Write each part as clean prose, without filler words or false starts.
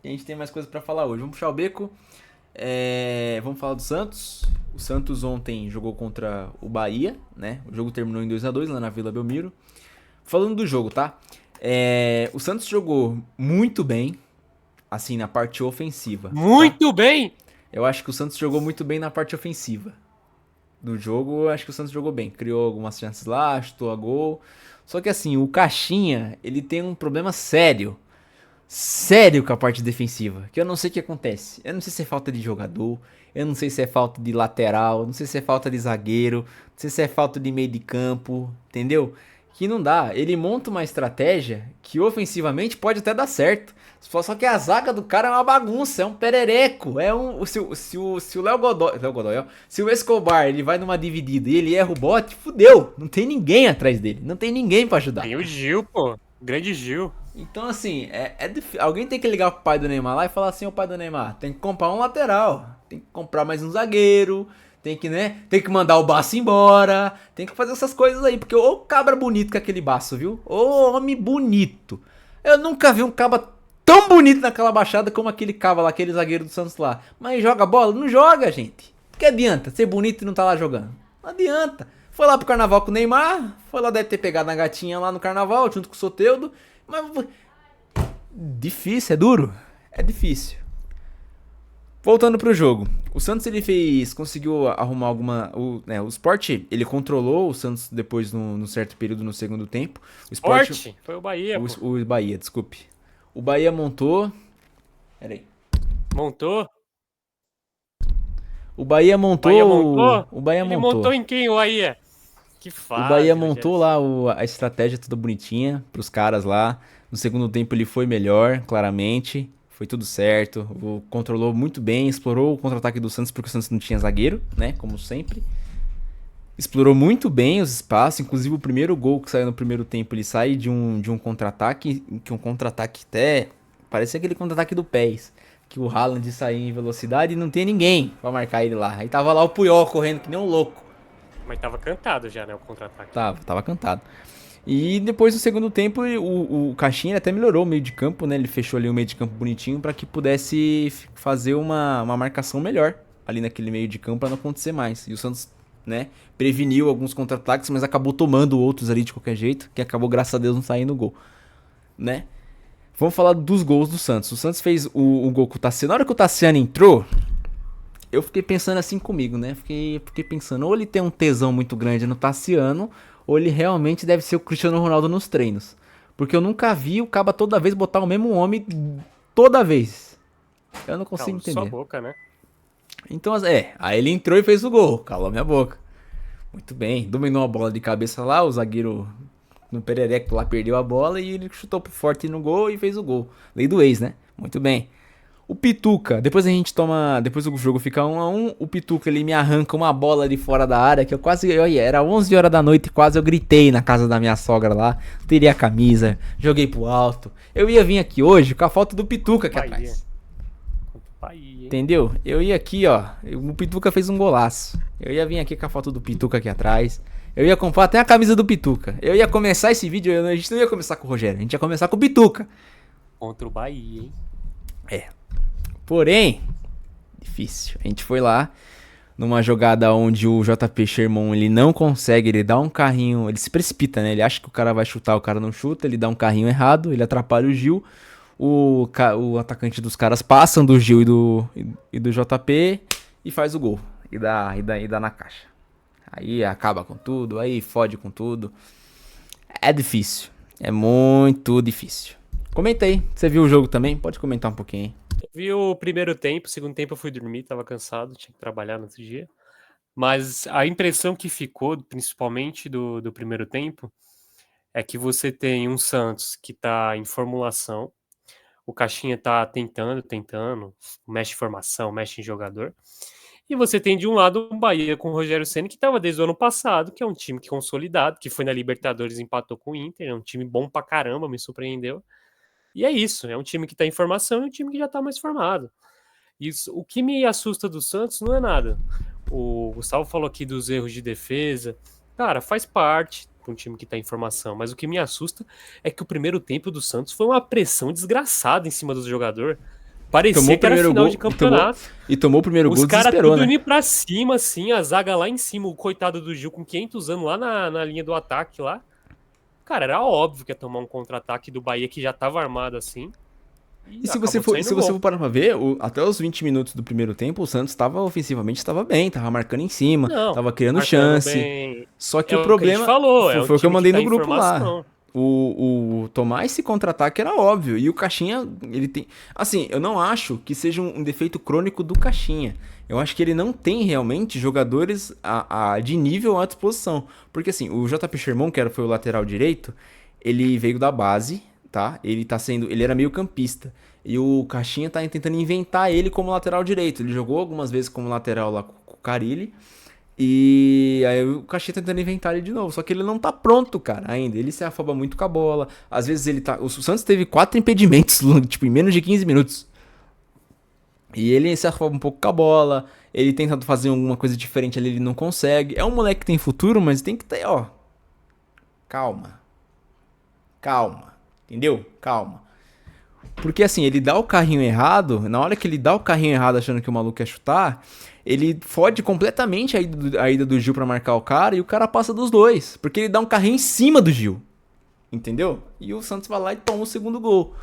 A gente tem mais coisas pra falar hoje. Vamos puxar o beco. Vamos falar do Santos. O Santos ontem jogou contra o Bahia, né? O jogo terminou em 2-2 lá na Vila Belmiro. Falando do jogo, tá? O Santos jogou muito bem, assim, na parte ofensiva, tá? Muito bem! Eu acho que o Santos jogou muito bem na parte ofensiva do jogo. Eu acho que o Santos jogou bem. Criou algumas chances lá, chutou a gol. Só que assim, o Caixinha, ele tem um problema sério com a parte defensiva, que eu não sei o que acontece. Eu não sei se é falta de jogador, eu não sei se é falta de lateral, não sei se é falta de zagueiro, não sei se é falta de meio de campo, entendeu? Que não dá. Ele monta uma estratégia que ofensivamente pode até dar certo. Só que a zaga do cara é uma bagunça, é um perereco. Se o Léo Godoy, ó, se o Escobar ele vai numa dividida e ele erra o bote, fudeu. Não tem ninguém atrás dele, não tem ninguém pra ajudar. Tem o Gil, pô. Grande Gil. Então, assim, alguém tem que ligar pro pai do Neymar lá e falar assim: ô pai do Neymar, tem que comprar um lateral, tem que comprar mais um zagueiro, tem que, né? Tem que mandar o Baço embora, tem que fazer essas coisas aí, porque ô cabra bonito com aquele Baço, viu? Ô homem bonito. Eu nunca vi um cabra tão bonito naquela baixada como aquele cabra lá, aquele zagueiro do Santos lá. Mas joga bola? Não joga, gente. Que adianta ser bonito e não tá lá jogando? Não adianta. Foi lá pro carnaval com o Neymar, foi lá, deve ter pegado na gatinha lá no carnaval, junto com o Soteudo. Mas difícil, é duro. É difícil. Voltando pro jogo. O Santos ele conseguiu arrumar o Sport, ele controlou o Santos depois no certo período no segundo tempo. O Sport, Forte. Foi o Bahia, pô. o Bahia, desculpe. O Bahia montou, pera aí. Montou. O Bahia Bahia montou. o Bahia Ele montou. montou em quem, o Bahia? Que O Bahia fase, Rogério montou Ceni. lá a estratégia toda bonitinha pros caras lá. No segundo tempo ele foi melhor, claramente. Foi tudo certo. Controlou muito bem, explorou o contra-ataque do Santos porque o Santos não tinha zagueiro, né? Como sempre. Explorou muito bem os espaços. Inclusive o primeiro gol que saiu no primeiro tempo ele sai de um contra-ataque. Que um contra-ataque até. Parece aquele contra-ataque do PES. Que o Haaland saiu em velocidade e não tem ninguém pra marcar ele lá. Aí tava lá o Puyol correndo que nem um louco. Mas tava cantado já, né? O contra-ataque. Tava cantado. E depois do segundo tempo, o Caixinha até melhorou o meio de campo, né? Ele fechou ali o meio de campo bonitinho para que pudesse fazer uma marcação melhor ali naquele meio de campo para não acontecer mais. E o Santos, né, preveniu alguns contra-ataques, mas acabou tomando outros ali de qualquer jeito, que acabou, graças a Deus, não saindo gol, né? Vamos falar dos gols do Santos. O Santos fez o gol com o Tassiano. Na hora que o Tassiano entrou, eu fiquei pensando assim comigo, né? Fiquei pensando, ou ele tem um tesão muito grande no Tassiano, ou ele realmente deve ser o Cristiano Ronaldo nos treinos. Porque eu nunca vi o Caba toda vez botar o mesmo homem toda vez. Eu não consigo Calma sua entender. boca, né? Então, aí ele entrou e fez o gol. Calou minha boca. Muito bem. Dominou a bola de cabeça lá, o zagueiro no perereco lá perdeu a bola e ele chutou pro forte no gol e fez o gol. Lei do ex, né? Muito bem. O Pituca, depois a gente toma. Depois o jogo fica 1-1. O Pituca ele me arranca uma bola de fora da área que eu quase. Olha, era 11 horas da noite, quase eu gritei na casa da minha sogra lá. Tirei a camisa, joguei pro alto. Eu ia vir aqui hoje com a foto do Pituca aqui Bahia. atrás. Contra o Bahia, hein? Entendeu? Eu ia aqui, ó. O Pituca fez um golaço. Eu ia vir aqui com a foto do Pituca aqui atrás. Eu ia comprar até a camisa do Pituca. Eu ia começar esse vídeo. A gente não ia começar com o Rogério, a gente ia começar com o Pituca. Contra o Bahia, hein? É. Porém, difícil. A gente foi lá numa jogada onde o JP Sherman ele não consegue, ele dá um carrinho, ele se precipita, né? Ele acha que o cara vai chutar, o cara não chuta, ele dá um carrinho errado, ele atrapalha o Gil. O atacante dos caras passam do Gil e do JP e faz o gol. E dá na caixa. Aí acaba com tudo, aí fode com tudo. É difícil. É muito difícil. Comenta aí. Você viu o jogo também? Pode comentar um pouquinho aí. Eu vi o primeiro tempo, o segundo tempo eu fui dormir, tava cansado, tinha que trabalhar no outro dia. Mas a impressão que ficou, principalmente do primeiro tempo, é que você tem um Santos que tá em formulação, o Caixinha tá tentando, mexe em formação, mexe em jogador. E você tem de um lado um Bahia com o Rogério Ceni que estava desde o ano passado, que é um time que consolidado, que foi na Libertadores e empatou com o Inter, é um time bom pra caramba, me surpreendeu. E é isso, é um time que tá em formação e um time que já tá mais formado. Isso, o que me assusta do Santos não é nada. O Gustavo falou aqui dos erros de defesa. Cara, faz parte para um time que está em formação, mas o que me assusta é que o primeiro tempo do Santos foi uma pressão desgraçada em cima do jogador. Tomou Parecia o que era primeiro final gol de campeonato. e tomou o primeiro Os gol, caras desesperou, tudo né? indo pra cima, assim, a zaga lá em cima, o coitado do Gil com 500 anos lá na linha do ataque lá. Cara, era óbvio que ia tomar um contra-ataque do Bahia que já tava armado assim. E E acabou saindo se você gol. for parar pra ver, até os 20 minutos do primeiro tempo, o Santos estava ofensivamente estava bem, tava marcando em cima, Não, tava criando marcando chance. bem. Só que É o o que a gente problema falou, é um foi o que eu time que mandei tá no em grupo lá. formação. O tomar esse contra-ataque era óbvio. E o Caixinha, ele tem. Assim, eu não acho que seja um defeito crônico do Caixinha. Eu acho que ele não tem realmente jogadores de nível à disposição. Porque assim, o JP Sherman, foi o lateral direito, ele veio da base, tá? Ele tá sendo. Ele era meio campista. E o Caixinha tá tentando inventar ele como lateral direito. Ele jogou algumas vezes como lateral lá com o Carille. E aí o Caxias tá tentando inventar ele de novo. Só que ele não tá pronto, cara, ainda. Ele se afoba muito com a bola. Às vezes ele tá. O Santos teve 4 impedimentos, tipo, em menos de 15 minutos. E ele se afoba um pouco com a bola. Ele tenta fazer alguma coisa diferente ali, ele não consegue. É um moleque que tem futuro, mas tem que ter, ó. Calma. Calma. Entendeu? Calma. Porque assim, ele dá o carrinho errado, na hora que ele dá o carrinho errado achando que o maluco quer chutar, ele fode completamente a ida do Gil pra marcar o cara e o cara passa dos dois. Porque ele dá um carrinho em cima do Gil. Entendeu? E o Santos vai lá e toma o segundo gol.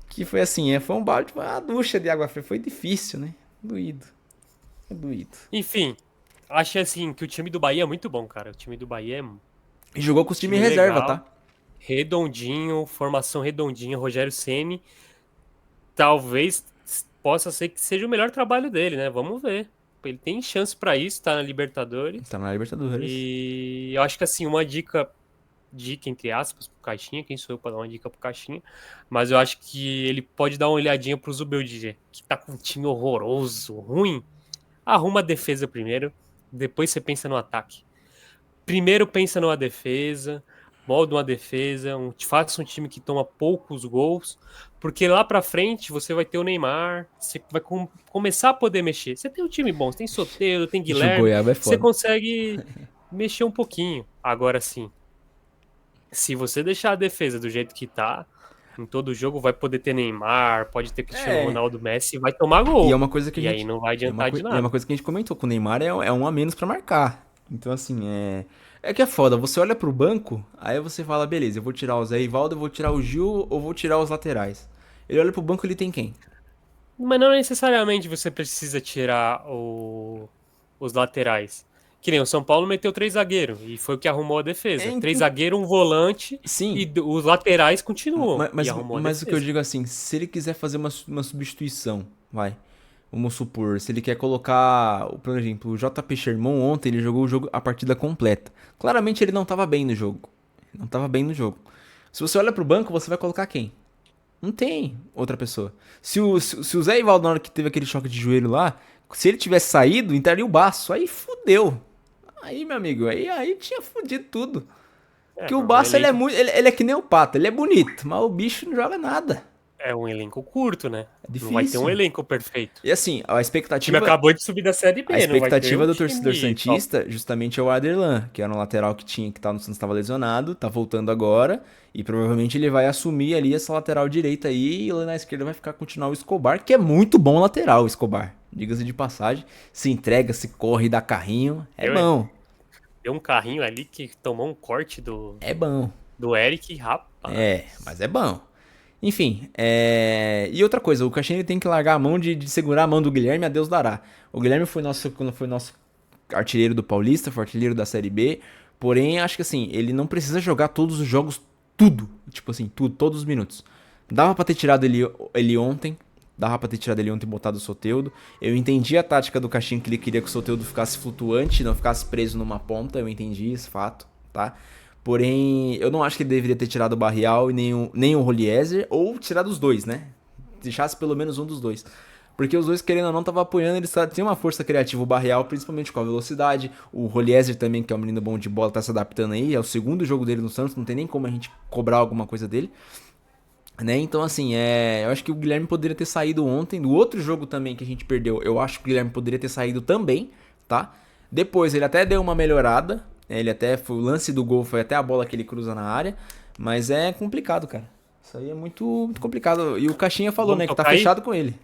Que foi assim, foi um balde, uma ducha de água fria. Foi difícil, né? Doído. É doído. Enfim, acho assim que o time do Bahia é muito bom, cara. O time do Bahia é um E jogou com os time time reserva, legal, tá? redondinho, formação redondinha, Rogério Ceni. Talvez possa ser que seja o melhor trabalho dele, né? Vamos ver. Ele tem chance pra isso, tá na Libertadores. Tá na Libertadores. E eu acho que assim, uma dica entre aspas pro Caixinha, quem sou eu pra dar uma dica pro Caixinha, mas eu acho que ele pode dar uma olhadinha pro Zubeldia, que tá com um time horroroso, ruim. Arruma a defesa primeiro, depois você pensa no ataque. Primeiro pensa numa defesa, molda uma defesa, faça um time que toma poucos gols, porque lá pra frente você vai ter o Neymar, você vai começar a poder mexer. Você tem um time bom, você tem Soteldo, tem Ixi, o Guilherme, Goiaba é você foda. consegue mexer um pouquinho. Agora sim, se você deixar a defesa do jeito que tá, em todo jogo vai poder ter Neymar, pode ter Cristiano É. Ronaldo, Messi, vai tomar E é gol. uma coisa que a E aí gente. não vai adiantar de E é uma nada. coisa que a gente comentou, com o Neymar é um a menos pra marcar. Então, assim, é que é foda. Você olha pro banco, aí você fala, beleza, eu vou tirar o Zé Ivaldo, eu vou tirar o Gil ou vou tirar os laterais. Ele olha pro banco, ele tem quem? Mas não necessariamente você precisa tirar os laterais. Que nem o São Paulo meteu 3 zagueiros e foi o que arrumou a defesa. Três Então, zagueiros, um volante e sim, os laterais continuam. E arrumou a mas o que eu defesa. digo assim, se ele quiser fazer uma substituição, vai. Vamos supor, se ele quer colocar, por exemplo, o JP Sherman ontem, ele jogou o jogo, a partida completa. Claramente ele não tava bem no jogo. Não tava bem no jogo. Se você olha pro banco, você vai colocar quem? Não tem outra pessoa. Se o Zé Ivaldo, na hora que teve aquele choque de joelho lá, se ele tivesse saído, entraria o Baço. Aí fudeu. Aí, meu amigo, aí tinha fudido tudo. É, Porque o mas um Baço, ele é elenco, muito. Ele é que nem o Pato, ele é bonito, mas o bicho não joga nada. é um elenco curto, né? É Não vai ter um difícil. elenco perfeito. E assim, O time acabou de subir da Série A B, não vai ter expectativa um do torcedor time top. santista justamente é o Aderlan, que era um lateral que tinha que tá no Santos, estava lesionado, tá voltando agora e provavelmente ele vai assumir ali essa lateral direita aí e lá na esquerda vai ficar continuar o Escobar, que é muito bom lateral, o Escobar. Diga-se de passagem, se entrega, se corre, dá carrinho, é Deu, bom, deu um carrinho ali que tomou um corte é bom. do Eric, rapaz. Mas é bom. Enfim, e outra coisa, o Caixinha tem que largar a mão de segurar a mão do Guilherme, a Deus dará. O Guilherme foi nosso artilheiro do Paulista, foi artilheiro da Série B, porém, acho que assim, ele não precisa jogar todos os jogos, tudo, tipo assim, tudo, todos os minutos. Dava pra ter tirado ele ontem, e botado o Soteldo. Eu entendi a tática do Caixinha, que ele queria que o Soteldo ficasse flutuante, não ficasse preso numa ponta, eu entendi esse fato, tá? Porém, eu não acho que ele deveria ter tirado o Barrial e nem o Roliezer, ou tirado os dois, né? Deixasse pelo menos um dos dois. Porque os dois, querendo ou não, estavam apoiando, eles têm uma força criativa, o Barrial, principalmente com a velocidade. O Roliezer também, que é um menino bom de bola, tá se adaptando aí. É o segundo jogo dele no Santos, não tem nem como a gente cobrar alguma coisa dele. Né? Então, assim, eu acho que o Guilherme poderia ter saído ontem. Do outro jogo também que a gente perdeu, eu acho que o Guilherme poderia ter saído também, tá? Depois ele até deu uma melhorada. Ele até o lance do gol foi até a bola que ele cruza na área. Mas é complicado, cara. Isso aí é muito, muito complicado. E o Caixinha falou, Vamos né, que tá tocar aí? fechado com ele.